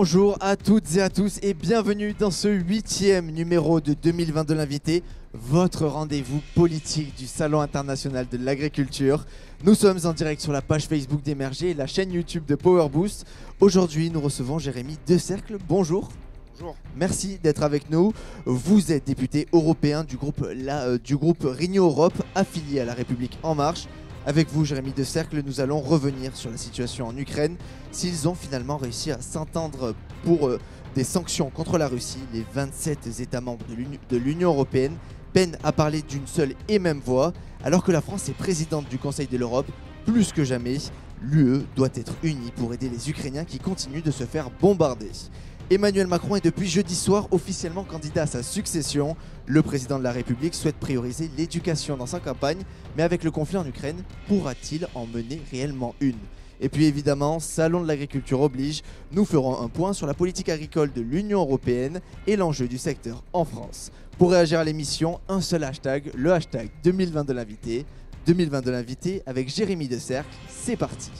Bonjour à toutes et à tous et bienvenue dans ce 8e numéro de 2022 l'invité, votre rendez-vous politique du Salon international de l'agriculture. Nous sommes en direct sur la page Facebook d'Emerger et la chaîne YouTube de Power Boost. Aujourd'hui, nous recevons Jérémy Decercle. Bonjour. Bonjour. Merci d'être avec nous. Vous êtes député européen du groupe Renew Europe, affilié à La République En Marche. Avec vous, Jérémy Decercle, nous allons revenir sur la situation en Ukraine. S'ils ont finalement réussi à s'entendre pour des sanctions contre la Russie, les 27 États membres de l'Union européenne peinent à parler d'une seule et même voix. Alors que la France est présidente du Conseil de l'Europe, plus que jamais, l'UE doit être unie pour aider les Ukrainiens qui continuent de se faire bombarder. Emmanuel Macron est depuis jeudi soir officiellement candidat à sa succession. Le président de la République souhaite prioriser l'éducation dans sa campagne, mais avec le conflit en Ukraine, pourra-t-il en mener réellement une ? Et puis évidemment, Salon de l'agriculture oblige, nous ferons un point sur la politique agricole de l'Union européenne et l'enjeu du secteur en France. Pour réagir à l'émission, un seul hashtag, le hashtag 2022 l'invité. 2022 l'invité avec Jérémy Decercle, c'est parti.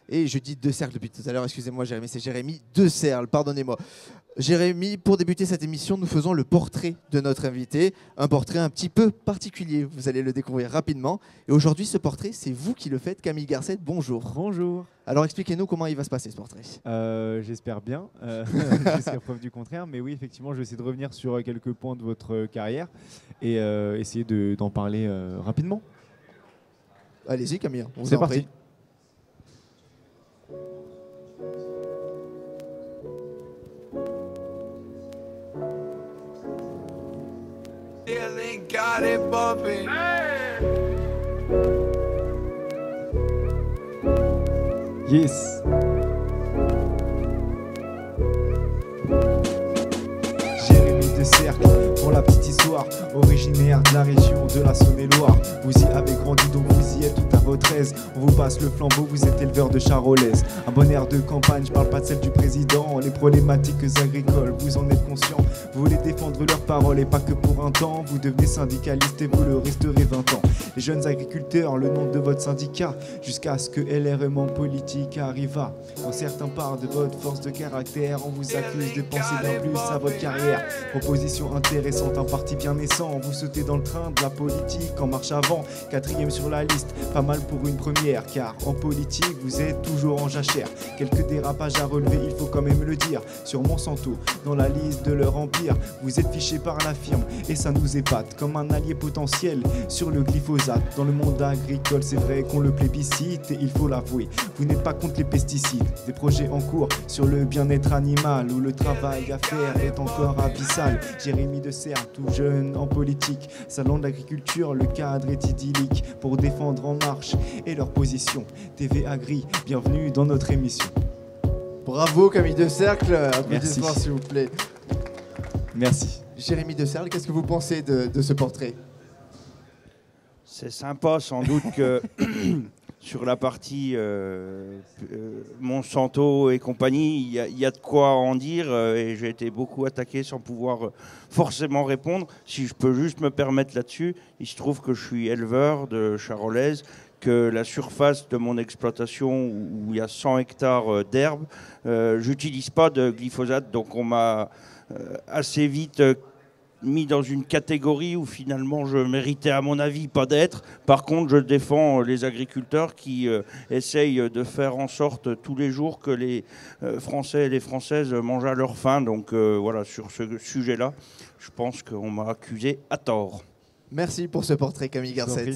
Et je dis Decercle depuis tout à l'heure, excusez-moi Jérémy, c'est Jérémy Decercle, pardonnez-moi. Jérémy, pour débuter cette émission, nous faisons le portrait de notre invité, un portrait un petit peu particulier, vous allez le découvrir rapidement. Et aujourd'hui, ce portrait, c'est vous qui le faites, Camille Garcet, bonjour. Bonjour. Alors expliquez-nous comment il va se passer ce portrait. J'espère bien, jusqu'à preuve du contraire, mais oui, effectivement, je vais essayer de revenir sur quelques points de votre carrière et essayer d'en parler rapidement. Allez-y Camille, on vous C'est en parti. prie. Got it bumping. Yes. Jérémy Decercle, pour la petite histoire, originaire de la région de la Saône-et-Loire. Vous y avez grandi donc vous y êtes tout à votre aise. On vous passe le flambeau, vous êtes éleveur de charolaises. Un bon air de campagne, je parle pas de celle du président. Les problématiques agricoles, vous en êtes conscient. Vous voulez défendre leurs paroles et pas que pour un temps. Vous devenez syndicaliste et vous le resterez 20 ans. Les jeunes agriculteurs, le nom de votre syndicat, jusqu'à ce que LRM en politique arriva. Quand certains parlent de votre force de caractère, on vous accuse de penser bien plus à votre carrière. Proposition intéressante, un parti bien naissant. Vous sautez dans le train de la politique en marche avant. 4e sur la liste, pas mal pour une première. Car en politique, vous êtes toujours en jachère. Quelques dérapages à relever, il faut quand même le dire. Sur Monsanto, dans la liste de leur empire, vous êtes fiché par la firme et ça nous épate. Comme un allié potentiel sur le glyphosate. Dans le monde agricole, c'est vrai qu'on le plébiscite et il faut l'avouer. Vous n'êtes pas contre les pesticides. Des projets en cours sur le bien-être animal où le travail à faire est encore abyssal. Jérémy Decercle, tout jeune en politique. Salon de l'agriculture, le cadre est idyllique pour défendre En Marche et leur position. TV Agri, bienvenue dans notre émission. Bravo Camille Decercle, Merci. applaudissements s'il vous plaît. Merci. Jérémy Decercle, qu'est-ce que vous pensez de ce portrait ? C'est sympa sans doute que sur la partie Monsanto et compagnie, il y a de quoi en dire et j'ai été beaucoup attaqué sans pouvoir forcément répondre. Si je peux juste me permettre là-dessus, il se trouve que je suis éleveur de charolaises, que la surface de mon exploitation où il y a 100 hectares d'herbe, j'utilise pas de glyphosate, donc on m'a assez vite mis dans une catégorie où finalement je méritais à mon avis pas d'être. Par contre, je défends les agriculteurs qui essayent de faire en sorte tous les jours que les Français et les Françaises mangent à leur faim. Donc voilà, sur ce sujet-là, je pense qu'on m'a accusé à tort. Merci pour ce portrait Camille Garcet.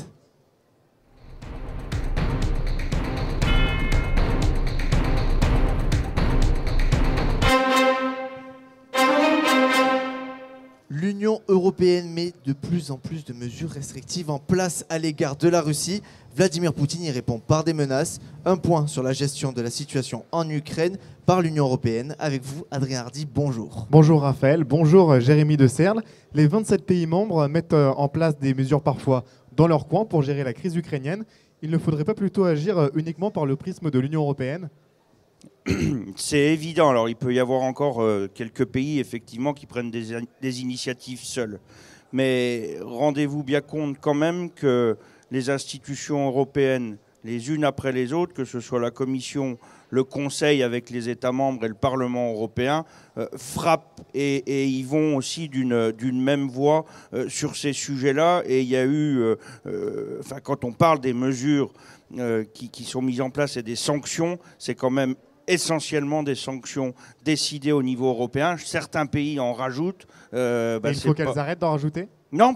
L'Union européenne met de plus en plus de mesures restrictives en place à l'égard de la Russie. Vladimir Poutine y répond par des menaces. Un point sur la gestion de la situation en Ukraine par l'Union européenne. Avec vous, Adrien Hardy, bonjour. Bonjour Raphaël, bonjour Jérémy Decercle. Les 27 pays membres mettent en place des mesures parfois dans leur coin pour gérer la crise ukrainienne. Il ne faudrait pas plutôt agir uniquement par le prisme de l'Union européenne ? C'est évident. Alors, il peut y avoir encore quelques pays, effectivement, qui prennent des initiatives seuls. mais rendez-vous bien compte quand même que les institutions européennes, les unes après les autres, que ce soit la Commission, le Conseil avec les États membres et le Parlement européen, frappent et ils vont aussi d'une même voix sur ces sujets-là. Et il y a eu, quand on parle des mesures qui sont mises en place et des sanctions, c'est quand même essentiellement des sanctions décidées au niveau européen. Certains pays en rajoutent. Il faut qu'elles arrêtent d'en rajouter? Non,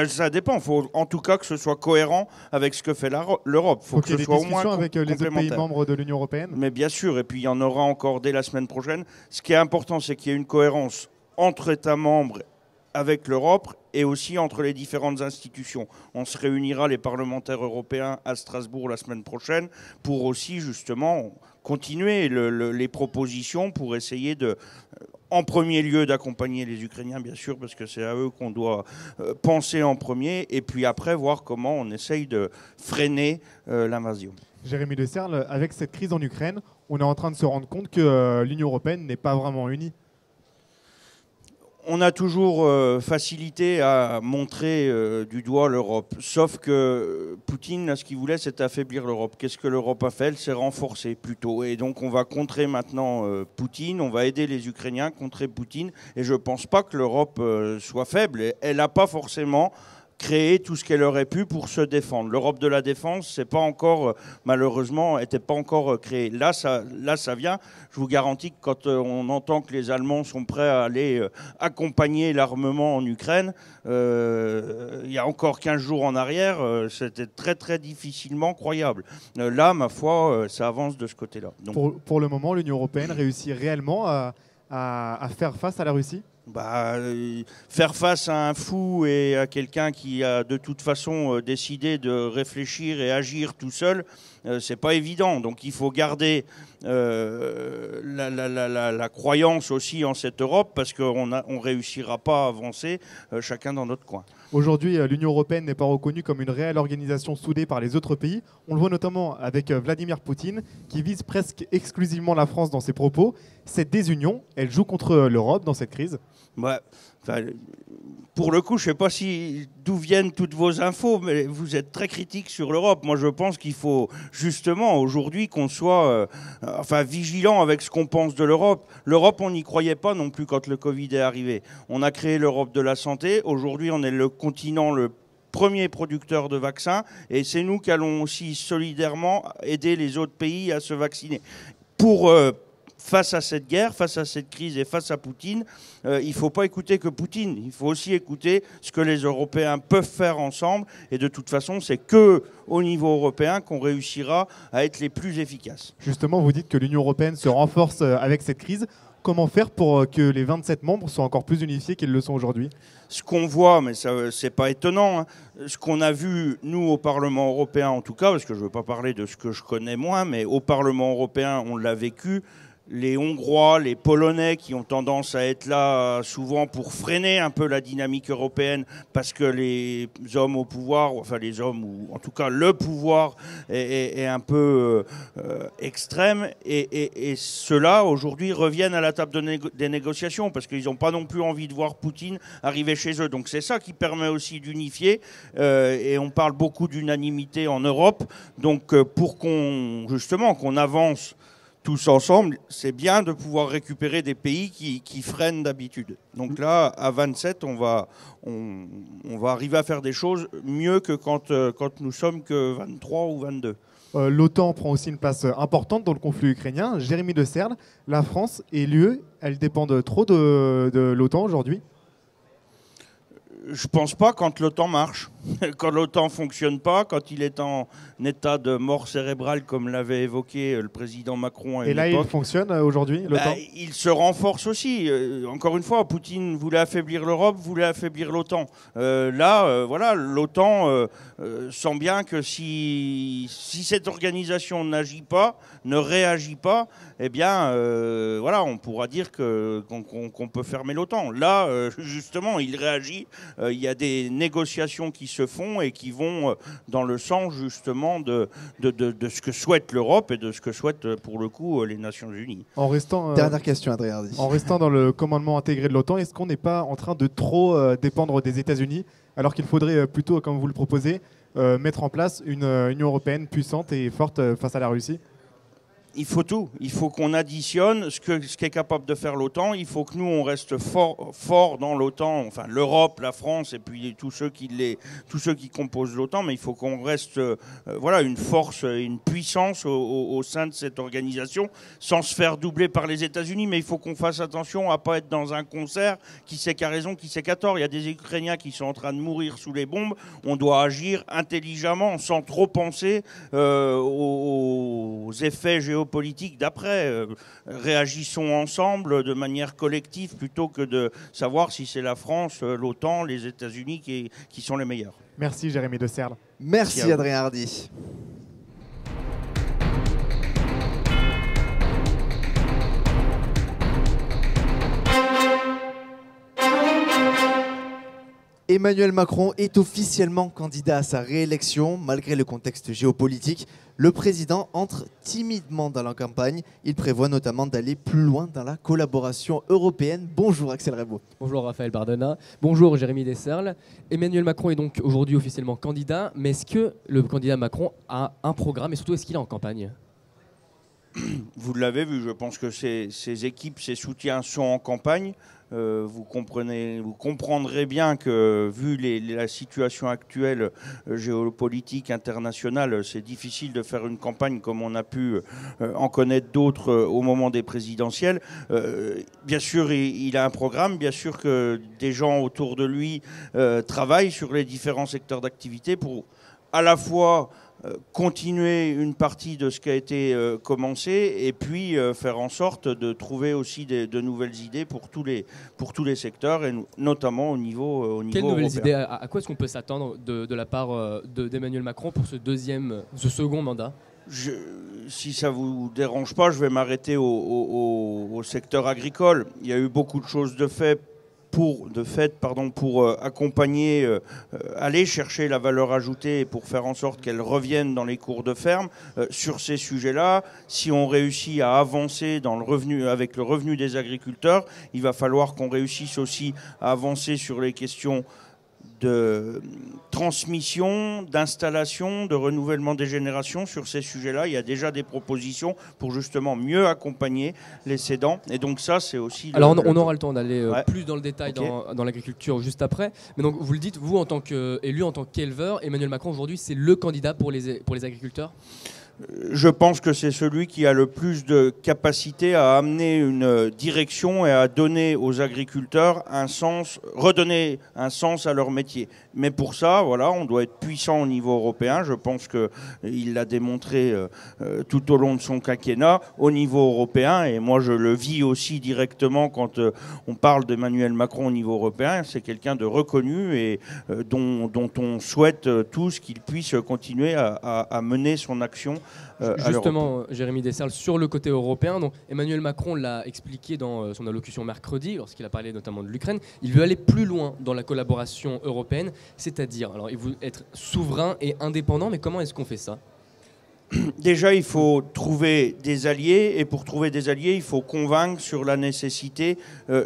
ça dépend. Il faut en tout cas que ce soit cohérent avec ce que fait l'Europe. Il faut qu'il y ait des discussions avec les autres pays membres de l'Union européenne. Mais bien sûr, et puis il y en aura encore dès la semaine prochaine. Ce qui est important, c'est qu'il y ait une cohérence entre États membres avec l'Europe et aussi entre les différentes institutions. On se réunira, les parlementaires européens, à Strasbourg la semaine prochaine pour aussi justement continuer les propositions pour essayer de, en premier lieu, d'accompagner les Ukrainiens, bien sûr, parce que c'est à eux qu'on doit penser en premier, et puis après voir comment on essaye de freiner l'invasion. Jérémy de Serle, avec cette crise en Ukraine, on est en train de se rendre compte que l'Union européenne n'est pas vraiment unie. On a toujours facilité à montrer du doigt l'Europe. Sauf que Poutine, là, ce qu'il voulait, c'est affaiblir l'Europe. Qu'est-ce que l'Europe a fait? Elle s'est renforcée plutôt. Et donc on va contrer maintenant Poutine, on va aider les Ukrainiens à contrer Poutine. Et je ne pense pas que l'Europe soit faible. Elle n'a pas forcément créé tout ce qu'elle aurait pu pour se défendre. L'Europe de la défense, c'est pas encore, malheureusement, n'était pas encore créée. Là, ça vient. Je vous garantis que quand on entend que les Allemands sont prêts à aller accompagner l'armement en Ukraine, il y a encore 15 jours en arrière, c'était très très difficilement croyable. Là, ma foi, ça avance de ce côté-là. Pour le moment, l'Union européenne réussit réellement à faire face à la Russie? Faire face à un fou et à quelqu'un qui a de toute façon décidé de réfléchir et agir tout seul, c'est pas évident. Donc il faut garder la croyance aussi en cette Europe, parce qu'on ne réussira pas à avancer chacun dans notre coin. Aujourd'hui, l'Union européenne n'est pas reconnue comme une réelle organisation soudée par les autres pays. On le voit notamment avec Vladimir Poutine, qui vise presque exclusivement la France dans ses propos. Cette désunion, elle joue contre l'Europe dans cette crise? Pour le coup, je ne sais pas d'où viennent toutes vos infos, mais vous êtes très critique sur l'Europe. Moi, je pense qu'il faut justement aujourd'hui qu'on soit vigilant avec ce qu'on pense de l'Europe. L'Europe, on n'y croyait pas non plus quand le Covid est arrivé. On a créé l'Europe de la santé. Aujourd'hui, on est le continent le premier producteur de vaccins, et c'est nous qui allons aussi solidairement aider les autres pays à se vacciner. Face à cette guerre, face à cette crise et face à Poutine, il ne faut pas écouter que Poutine. Il faut aussi écouter ce que les Européens peuvent faire ensemble. Et de toute façon, c'est qu'au niveau européen qu'on réussira à être les plus efficaces. Justement, vous dites que l'Union européenne se renforce avec cette crise. Comment faire pour que les 27 membres soient encore plus unifiés qu'ils le sont aujourd'hui? Ce qu'on voit, mais ce n'est pas étonnant, hein, ce qu'on a vu, nous, au Parlement européen en tout cas, parce que je ne veux pas parler de ce que je connais moins, mais au Parlement européen, on l'a vécu. Les Hongrois, les Polonais qui ont tendance à être là souvent pour freiner un peu la dynamique européenne, parce que les hommes au pouvoir, enfin les hommes, ou en tout cas le pouvoir est un peu extrême, et ceux-là aujourd'hui reviennent à la table des négociations, parce qu'ils n'ont pas non plus envie de voir Poutine arriver chez eux. Donc c'est ça qui permet aussi d'unifier, et on parle beaucoup d'unanimité en Europe. Donc pour qu'on avance tous ensemble, c'est bien de pouvoir récupérer des pays qui freinent d'habitude. Donc là, à 27, on va arriver à faire des choses mieux que quand nous sommes que 23 ou 22. L'OTAN prend aussi une place importante dans le conflit ukrainien. Jérémy de Serle, la France et l'UE, elles dépendent trop de l'OTAN aujourd'hui? Je pense pas quand l'OTAN marche. Quand l'OTAN ne fonctionne pas, quand il est en état de mort cérébrale, comme l'avait évoqué le président Macron à une époque. Et là, il fonctionne aujourd'hui, l'OTAN? Il se renforce aussi. Encore une fois, Poutine voulait affaiblir l'Europe, voulait affaiblir l'OTAN. Voilà, l'OTAN sent bien que si cette organisation n'agit pas, ne réagit pas, eh bien, voilà, on pourra dire qu'on peut fermer l'OTAN. Là, justement, il réagit. Il y a des négociations qui se font et qui vont dans le sens justement de ce que souhaite l'Europe et de ce que souhaitent pour le coup les Nations Unies. Dernière question, Adrien Hardy. En restant dans le commandement intégré de l'OTAN, est-ce qu'on n'est pas en train de trop dépendre des États-Unis, alors qu'il faudrait plutôt, comme vous le proposez, mettre en place une Union européenne puissante et forte face à la Russie? Il faut tout. Il faut qu'on additionne ce qu'est capable de faire l'OTAN. Il faut que nous, on reste fort dans l'OTAN, enfin l'Europe, la France et puis tous ceux qui composent l'OTAN. Mais il faut qu'on reste voilà, une force, une puissance au sein de cette organisation, sans se faire doubler par les États-Unis. Mais il faut qu'on fasse attention à ne pas être dans un concert qui sait qu'à raison, qui sait qu'à tort. Il y a des Ukrainiens qui sont en train de mourir sous les bombes. On doit agir intelligemment, sans trop penser aux effets géopolitiques d'après. Réagissons ensemble de manière collective plutôt que de savoir si c'est la France, l'OTAN, les États-Unis qui sont les meilleurs. Merci Jérémy de Serle. Merci Adrien Hardy. Emmanuel Macron est officiellement candidat à sa réélection. Malgré le contexte géopolitique, le président entre timidement dans la campagne. Il prévoit notamment d'aller plus loin dans la collaboration européenne. Bonjour Axel Rebaud. Bonjour Raphaël Bardona. Bonjour Jérémy Desserles. Emmanuel Macron est donc aujourd'hui officiellement candidat. Mais est-ce que le candidat Macron a un programme et surtout est-ce qu'il est en campagne ? Vous l'avez vu, je pense que ses équipes, ses soutiens sont en campagne. Vous comprendrez bien que, vu la situation actuelle géopolitique internationale, c'est difficile de faire une campagne comme on a pu en connaître d'autres au moment des présidentielles. Bien sûr, il a un programme, bien sûr que des gens autour de lui travaillent sur les différents secteurs d'activité pour à la fois continuer une partie de ce qui a été commencé et puis faire en sorte de trouver aussi de nouvelles idées pour tous les secteurs et notamment au niveau Quelles européen. nouvelles idées, à quoi est-ce qu'on peut s'attendre de la part d'Emmanuel Macron pour ce second mandat ? Si ça vous dérange pas, je vais m'arrêter au secteur agricole. Il y a eu beaucoup de choses de fait pour accompagner, aller chercher la valeur ajoutée et pour faire en sorte qu'elle revienne dans les cours de ferme. Sur ces sujets-là, si on réussit à avancer dans avec le revenu des agriculteurs, il va falloir qu'on réussisse aussi à avancer sur les questions de transmission, d'installation, de renouvellement des générations. Sur ces sujets-là, il y a déjà des propositions pour justement mieux accompagner les cédants. Et donc ça, c'est aussi... Alors on aura le temps d'aller plus dans le détail dans l'agriculture juste après. Mais donc vous le dites, vous en tant qu'élu, en tant qu'éleveur, Emmanuel Macron aujourd'hui, c'est le candidat pour les agriculteurs ? Je pense que c'est celui qui a le plus de capacité à amener une direction et à donner aux agriculteurs un sens, redonner un sens à leur métier. Mais pour ça, voilà, on doit être puissant au niveau européen. Je pense qu'il l'a démontré tout au long de son quinquennat au niveau européen. Et moi, je le vis aussi directement quand on parle d'Emmanuel Macron au niveau européen. C'est quelqu'un de reconnu et dont on souhaite tous qu'il puisse continuer à mener son action. Justement, Jérémy Desserles, sur le côté européen, donc Emmanuel Macron l'a expliqué dans son allocution mercredi, lorsqu'il a parlé notamment de l'Ukraine, il veut aller plus loin dans la collaboration européenne, c'est-à-dire, alors il veut être souverain et indépendant, mais comment est-ce qu'on fait ça ? Déjà, il faut trouver des alliés, et pour trouver des alliés, il faut convaincre sur la nécessité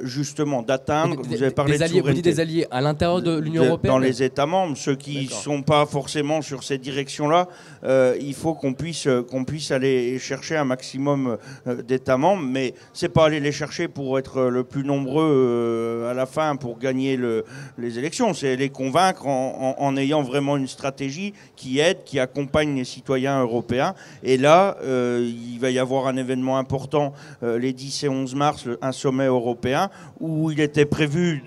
justement d'atteindre. Vous avez parlé de souveraineté. Vous dites des alliés à l'intérieur de l'Union européenne ? Dans les États membres, ceux qui ne sont pas forcément sur ces directions-là, il faut qu'on puisse aller chercher un maximum d'États membres, mais c'est pas aller les chercher pour être le plus nombreux à la fin pour gagner les élections. C'est les convaincre en ayant vraiment une stratégie qui aide, qui accompagne les citoyens européens. Et là, il va y avoir un événement important les 10 et 11 mars, un sommet européen, où il était prévu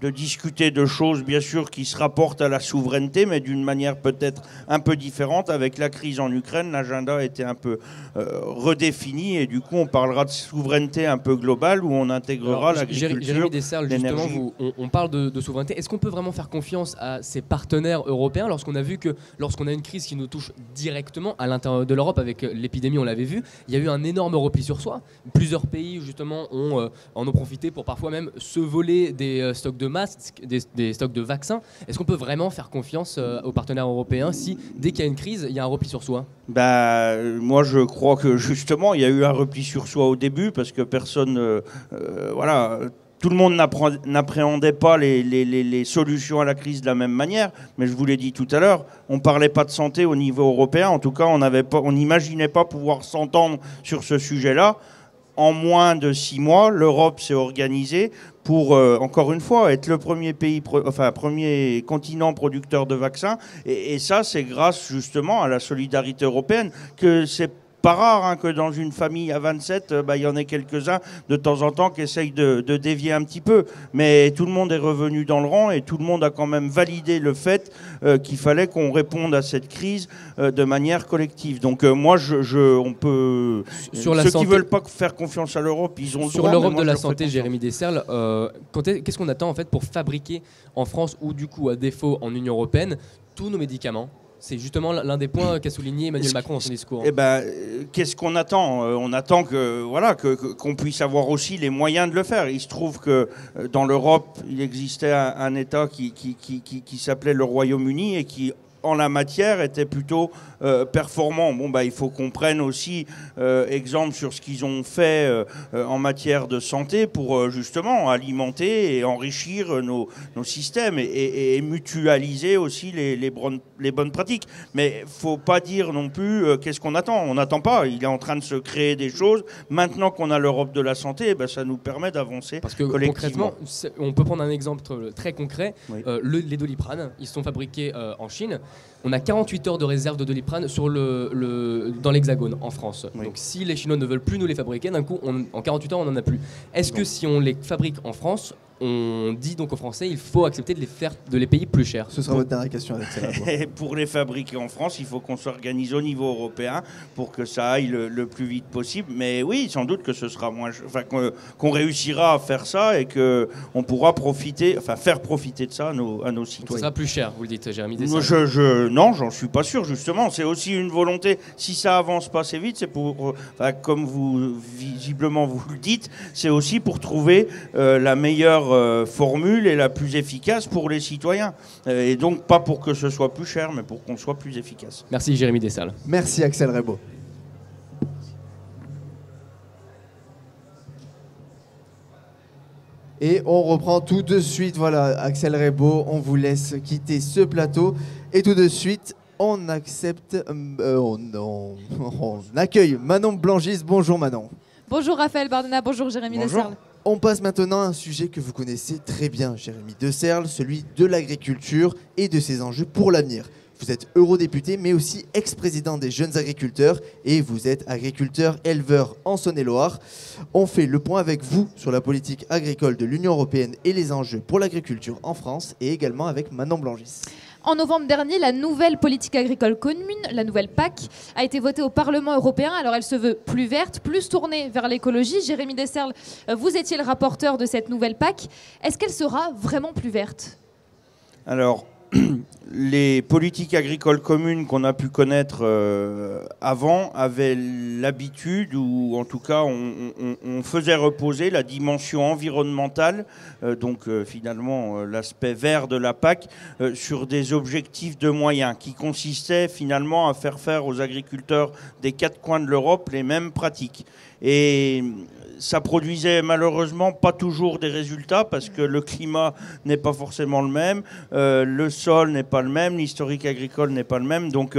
de discuter de choses, bien sûr, qui se rapportent à la souveraineté, mais d'une manière peut-être un peu différente. Avec la crise en Ukraine, l'agenda a été un peu redéfini, et du coup, on parlera de souveraineté un peu globale, où on intégrera l'agriculture, Jérémy Desserles, justement, l'énergie. on parle de souveraineté. Est-ce qu'on peut vraiment faire confiance à ses partenaires européens lorsqu'on a vu que, lorsqu'on a une crise qui nous touche directement à l'intérieur de l'Europe, avec l'épidémie, on l'avait vu, il y a eu un énorme repli sur soi. Plusieurs pays, justement, en ont profité pour parfois même se voler des stocks de de masques, des stocks de vaccins. Est-ce qu'on peut vraiment faire confiance aux partenaires européens si, dès qu'il y a une crise, il y a un repli sur soi? Moi, je crois que justement, il y a eu un repli sur soi au début parce que personne, voilà, tout le monde n'appréhendait pas les solutions à la crise de la même manière. Mais je vous l'ai dit tout à l'heure, on ne parlait pas de santé au niveau européen. En tout cas, on n'imaginait pas pouvoir s'entendre sur ce sujet-là. En moins de 6 mois, l'Europe s'est organisée pour, encore une fois, être le premier premier continent producteur de vaccins. Et ça, c'est grâce justement à la solidarité européenne que c'est pas rare que dans une famille à 27, il y en ait quelques-uns de temps en temps qui essayent de dévier un petit peu. Mais tout le monde est revenu dans le rang et tout le monde a quand même validé le fait qu'il fallait qu'on réponde à cette crise de manière collective. Donc moi, on peut... Ceux qui ne veulent pas faire confiance à l'Europe, ils ont le droit. Sur l'Europe de la santé, Jérémy Desserles, qu'est-ce qu'on attend en fait pour fabriquer en France ou du coup à défaut en Union européenne tous nos médicaments? C'est justement l'un des points qu'a souligné Emmanuel Macron dans son discours. Qu'est-ce qu'on attend? On attend qu'on puisse avoir aussi les moyens de le faire. Il se trouve que dans l'Europe, il existait un État qui s'appelait le Royaume-Uni et qui, en la matière, était plutôt performant. Il faut qu'on prenne aussi exemple sur ce qu'ils ont fait en matière de santé pour justement alimenter et enrichir nos systèmes et mutualiser aussi les bonnes pratiques. Mais il ne faut pas dire non plus qu'est-ce qu'on attend. On n'attend pas. Il est en train de se créer des choses. Maintenant qu'on a l'Europe de la santé, ça nous permet d'avancer collectivement. Concrètement, on peut prendre un exemple très concret. Oui. Les Doliprane, ils sont fabriqués en Chine. On a 48 heures de réserve de Doliprane dans l'Hexagone, en France. Oui. Donc si les Chinois ne veulent plus nous les fabriquer, d'un coup, en 48 heures, on n'en a plus. Est-ce que si on les fabrique en France, on dit donc aux Français il faut accepter de les payer plus cher? Ce sera votre dernière question avec ça. Et pour les fabriquer en France, il faut qu'on s'organise au niveau européen pour que ça aille le plus vite possible. Mais oui, sans doute que ce sera qu'on réussira à faire ça et qu'on pourra faire profiter de ça à nos citoyens. Donc ça sera plus cher, vous le dites, Jérémy Desserles. Non, j'en suis pas sûr, justement. C'est aussi une volonté. Si ça avance pas assez vite, c'est pour, comme vous visiblement vous le dites, c'est aussi pour trouver la meilleure formule et la plus efficace pour les citoyens. Et donc pas pour que ce soit plus cher, mais pour qu'on soit plus efficace. Merci Jérémy Desserles. Merci Axel Rebaud. Et on reprend tout de suite. Voilà, Axel Rebaud, on vous laisse quitter ce plateau. Et tout de suite, on accueille Manon Blangis. Bonjour Manon. Bonjour Raphaël Bardena, bonjour Jérémy Desserles. On passe maintenant à un sujet que vous connaissez très bien, Jérémy Desserles, celui de l'agriculture et de ses enjeux pour l'avenir. Vous êtes eurodéputé, mais aussi ex-président des jeunes agriculteurs et vous êtes agriculteur-éleveur en Saône-et-Loire. On fait le point avec vous sur la politique agricole de l'Union européenne et les enjeux pour l'agriculture en France et également avec Manon Blangis. En novembre dernier, la nouvelle politique agricole commune, la nouvelle PAC, a été votée au Parlement européen. Alors elle se veut plus verte, plus tournée vers l'écologie. Jérémy Desserles, vous étiez le rapporteur de cette nouvelle PAC. Est-ce qu'elle sera vraiment plus verte? Alors, les politiques agricoles communes qu'on a pu connaître avant avaient l'habitude, ou en tout cas on faisait reposer la dimension environnementale, finalement l'aspect vert de la PAC, sur des objectifs de moyens qui consistaient finalement à faire aux agriculteurs des 4 coins de l'Europe les mêmes pratiques. Et ça produisait malheureusement pas toujours des résultats parce que le climat n'est pas forcément le même, le sol n'est pas le même, l'historique agricole n'est pas le même, donc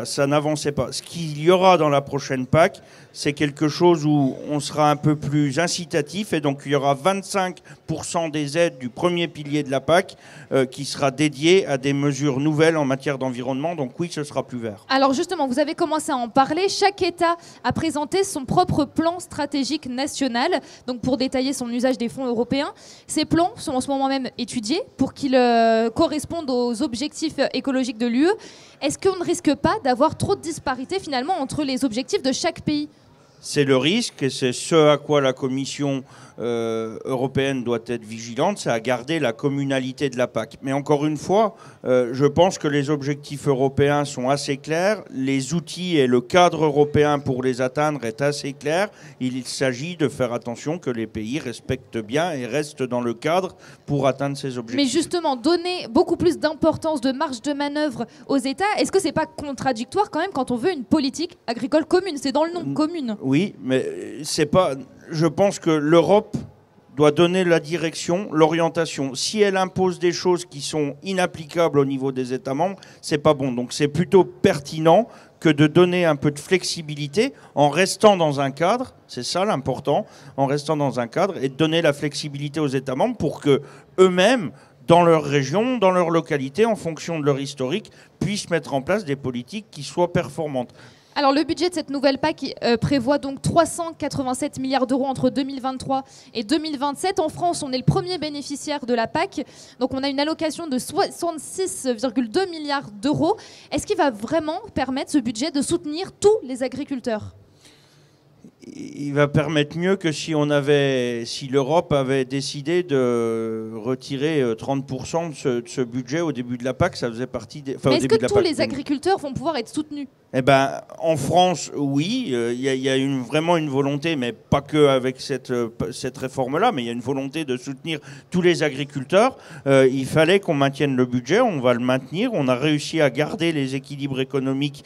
ça n'avançait pas. Ce qu'il y aura dans la prochaine PAC, c'est quelque chose où on sera un peu plus incitatif et donc il y aura 25% des aides du premier pilier de la PAC qui sera dédié à des mesures nouvelles en matière d'environnement, donc oui, ce sera plus vert. Alors justement, vous avez commencé à en parler, chaque État a présenté son propre plan stratégique national, donc pour détailler son usage des fonds européens. Ces plans sont en ce moment même étudiés pour qu'ils correspondent aux objectifs écologiques de l'UE. Est-ce qu'on ne risque pas d'avoir trop de disparités finalement entre les objectifs de chaque pays ? C'est le risque et c'est ce à quoi la Commission européenne doit être vigilante, c'est à garder la communalité de la PAC. Mais encore une fois, Je pense que les objectifs européens sont assez clairs. Les outils et le cadre européen pour les atteindre est assez clair. Il s'agit de faire attention que les pays respectent bien et restent dans le cadre pour atteindre ces objectifs. Mais justement, donner beaucoup plus d'importance, de marge de manœuvre aux États, est-ce que c'est pas contradictoire quand même quand on veut une politique agricole commune? C'est dans le nom, commune. Oui, mais c'est pas. Je pense que l'Europe doit donner la direction, l'orientation. Si elle impose des choses qui sont inapplicables au niveau des États membres, c'est pas bon. Donc c'est plutôt pertinent que de donner un peu de flexibilité en restant dans un cadre, c'est ça l'important, en restant dans un cadre et de donner la flexibilité aux États membres pour que eux-mêmes, dans leur région, dans leur localité, en fonction de leur historique, puissent mettre en place des politiques qui soient performantes. Alors le budget de cette nouvelle PAC prévoit donc 387 milliards d'euros entre 2023 et 2027. En France, on est le premier bénéficiaire de la PAC. Donc on a une allocation de 66,2 milliards d'euros. Est-ce qu'il va vraiment permettre ce budget de soutenir tous les agriculteurs ? Il va permettre mieux que si l'Europe avait décidé de retirer 30% de ce budget au début de la PAC. Ça faisait partie des. Mais est-ce que tous les agriculteurs vont pouvoir être soutenus ? Eh ben, en France, oui, il y a vraiment une volonté, mais pas que avec cette réforme-là, mais il y a une volonté de soutenir tous les agriculteurs. Il fallait qu'on maintienne le budget, on va le maintenir. On a réussi à garder les équilibres économiques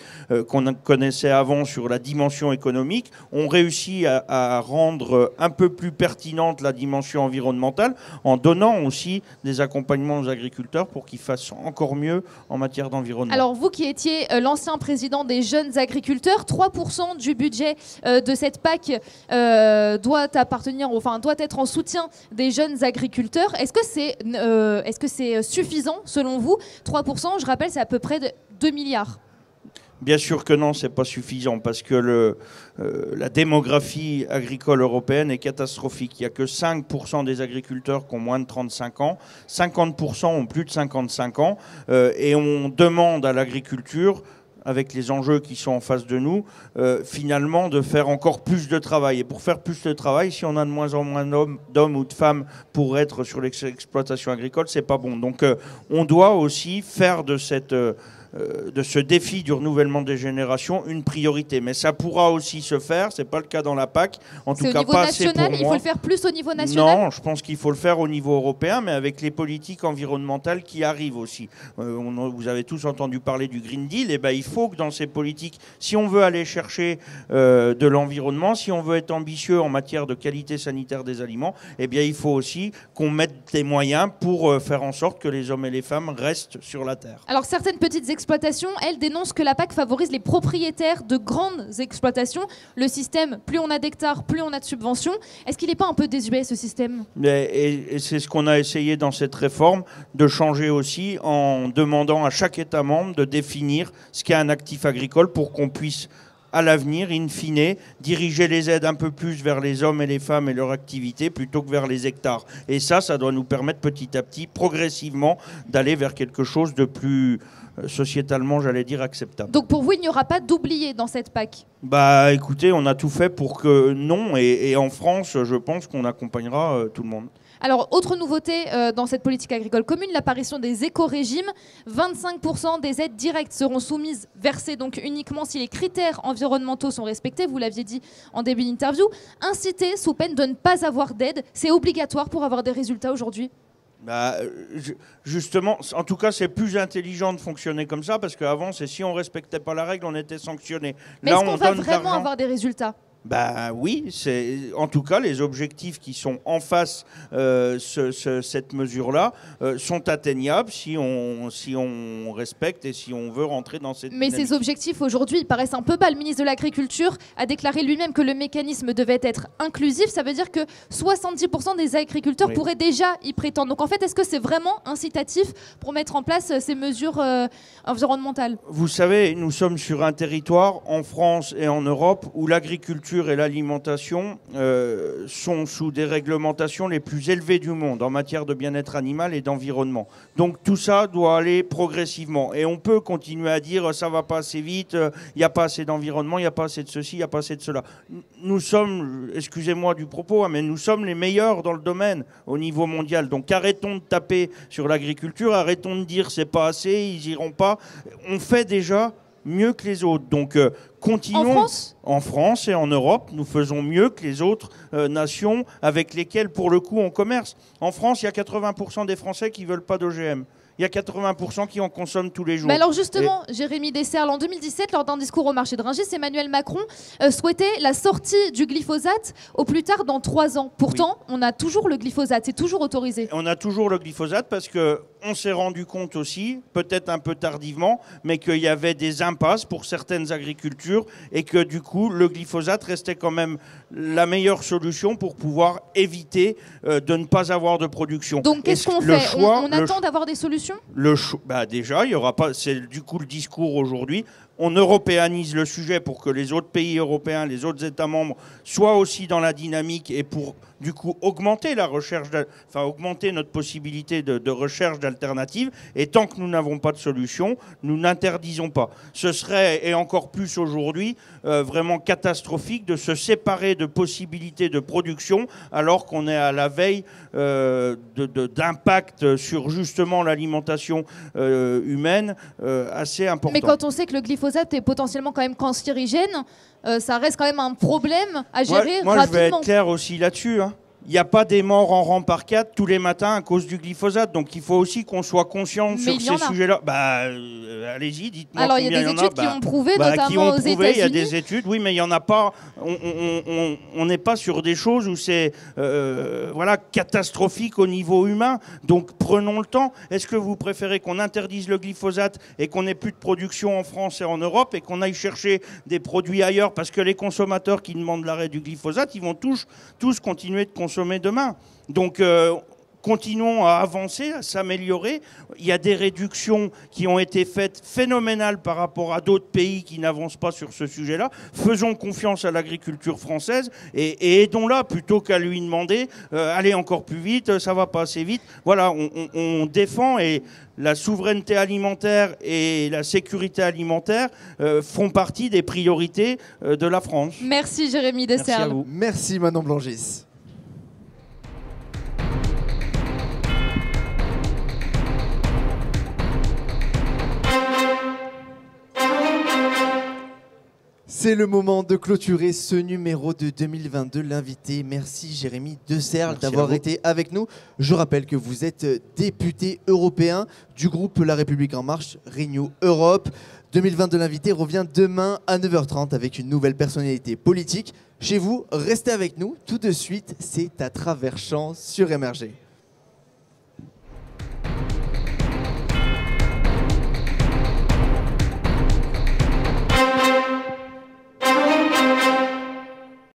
qu'on connaissait avant sur la dimension économique. On réussit à rendre un peu plus pertinente la dimension environnementale en donnant aussi des accompagnements aux agriculteurs pour qu'ils fassent encore mieux en matière d'environnement. Alors vous qui étiez l'ancien président des jeunes agriculteurs, 3% du budget de cette PAC doit être en soutien des jeunes agriculteurs. Est-ce que c'est suffisant selon vous ? 3%, je rappelle, c'est à peu près 2 milliards. Bien sûr que non, c'est pas suffisant parce que la démographie agricole européenne est catastrophique. Il n'y a que 5% des agriculteurs qui ont moins de 35 ans, 50% ont plus de 55 ans et on demande à l'agriculture, avec les enjeux qui sont en face de nous, finalement de faire encore plus de travail. Et pour faire plus de travail, si on a de moins en moins d'hommes ou de femmes pour être sur l'exploitation agricole, c'est pas bon. Donc on doit aussi faire de ce défi du renouvellement des générations une priorité. Mais ça pourra aussi se faire, c'est pas le cas dans la PAC, en tout cas pas assez pour moi. Il faut le faire plus au niveau national ? Non, je pense qu'il faut le faire au niveau européen, mais avec les politiques environnementales qui arrivent aussi. Vous avez tous entendu parler du Green Deal, et ben il faut que dans ces politiques, si on veut aller chercher de l'environnement, si on veut être ambitieux en matière de qualité sanitaire des aliments, eh bien il faut aussi qu'on mette des moyens pour faire en sorte que les hommes et les femmes restent sur la terre. Alors certaines petites exploitations, elles dénoncent que la PAC favorise les propriétaires de grandes exploitations. Le système, plus on a d'hectares, plus on a de subventions. Est-ce qu'il n'est pas un peu désuet ce système ? Et c'est ce qu'on a essayé dans cette réforme, de changer aussi en demandant à chaque État membre de définir ce qu'est un actif agricole pour qu'on puisse à l'avenir, in fine, diriger les aides un peu plus vers les hommes et les femmes et leur activité plutôt que vers les hectares. Et ça doit nous permettre petit à petit, progressivement, d'aller vers quelque chose de plus sociétalement, j'allais dire, acceptable. Donc pour vous, il n'y aura pas d'oubliés dans cette PAC ? Bah écoutez, on a tout fait pour que non, et en France, je pense qu'on accompagnera tout le monde. Alors, autre nouveauté dans cette politique agricole commune, l'apparition des éco-régimes. 25% des aides directes seront versées donc uniquement si les critères environnementaux sont respectés. Vous l'aviez dit en début d'interview. Inciter sous peine de ne pas avoir d'aide, c'est obligatoire pour avoir des résultats aujourd'hui ? Justement, en tout cas, c'est plus intelligent de fonctionner comme ça parce qu'avant, c'est si on respectait pas la règle, on était sanctionné. Mais est-ce qu'on va vraiment avoir des résultats ? Bah oui, c'est en tout cas les objectifs qui sont en face cette mesure-là sont atteignables si on respecte et si on veut rentrer dans cette dynamique. Mais ces objectifs aujourd'hui, ils paraissent un peu bas. Le ministre de l'Agriculture a déclaré lui-même que le mécanisme devait être inclusif. Ça veut dire que 70% des agriculteurs pourraient déjà y prétendre. Donc en fait, est-ce que c'est vraiment incitatif pour mettre en place ces mesures environnementales ? Vous savez, nous sommes sur un territoire en France et en Europe où l'agriculture l'agriculture et l'alimentation sont sous des réglementations les plus élevées du monde en matière de bien-être animal et d'environnement. Donc tout ça doit aller progressivement. Et on peut continuer à dire ça va pas assez vite, il n'y a pas assez d'environnement, il n'y a pas assez de ceci, il n'y a pas assez de cela. Nous sommes, excusez-moi du propos, mais nous sommes les meilleurs dans le domaine au niveau mondial. Donc arrêtons de taper sur l'agriculture, arrêtons de dire c'est pas assez, ils iront pas. On fait déjà mieux que les autres. Donc continuons. En France et en Europe, nous faisons mieux que les autres nations avec lesquelles, pour le coup, on commerce. En France, il y a 80% des Français qui ne veulent pas d'OGM. Il y a 80% qui en consomment tous les jours. Mais alors justement, Jérémy Desserles, en 2017, lors d'un discours au marché de Rungis, Emmanuel Macron souhaitait la sortie du glyphosate au plus tard dans 3 ans. Pourtant, on a toujours le glyphosate, c'est toujours autorisé. On a toujours le glyphosate parce qu'on s'est rendu compte aussi, peut-être un peu tardivement, mais qu'il y avait des impasses pour certaines agricultures et que du coup, le glyphosate restait quand même la meilleure solution pour pouvoir éviter de ne pas avoir de production. Donc qu'est-ce qu'on fait? On attend d'avoir des solutions? Déjà, il y aura pas. C'est du coup le discours aujourd'hui. On européanise le sujet pour que les autres pays européens, les autres États membres soient aussi dans la dynamique et pour du coup augmenter la recherche, augmenter notre possibilité de recherche d'alternatives. Et tant que nous n'avons pas de solution, nous n'interdisons pas. Ce serait, et encore plus aujourd'hui, vraiment catastrophique de se séparer de possibilités de production alors qu'on est à la veille d'impact sur justement l'alimentation humaine assez important. Mais quand on sait que le glyphosate est potentiellement quand même cancérigène, ça reste quand même un problème à gérer moi, rapidement. Je vais être clair aussi là-dessus. Il n'y a pas des morts en rang par 4 tous les matins à cause du glyphosate. Donc il faut aussi qu'on soit conscient sur ces sujets-là. Allez-y, dites-moi. Alors il y a des études qui ont prouvé, notamment aux États-Unis. Il y a des études, oui, mais il n'y en a pas. On n'est pas sur des choses où c'est catastrophique au niveau humain. Donc prenons le temps. Est-ce que vous préférez qu'on interdise le glyphosate et qu'on n'ait plus de production en France et en Europe et qu'on aille chercher des produits ailleurs parce que les consommateurs qui demandent l'arrêt du glyphosate, ils vont tous continuer de consommer demain. Donc continuons à avancer, à s'améliorer. Il y a des réductions qui ont été faites phénoménales par rapport à d'autres pays qui n'avancent pas sur ce sujet-là. Faisons confiance à l'agriculture française et aidons-la plutôt qu'à lui demander allez encore plus vite, ça va pas assez vite. Voilà, on défend et la souveraineté alimentaire et la sécurité alimentaire font partie des priorités de la France. Merci Jérémy Desserles. Merci à vous. Merci Manon Blangis. C'est le moment de clôturer ce numéro de 2022. L'invité, merci Jérémy Desserles d'avoir été avec nous. Je rappelle que vous êtes député européen du groupe La République En Marche, Renew Europe. 2022, l'invité revient demain à 9h30 avec une nouvelle personnalité politique. Chez vous, restez avec nous. Tout de suite, c'est à travers champs sur MRG.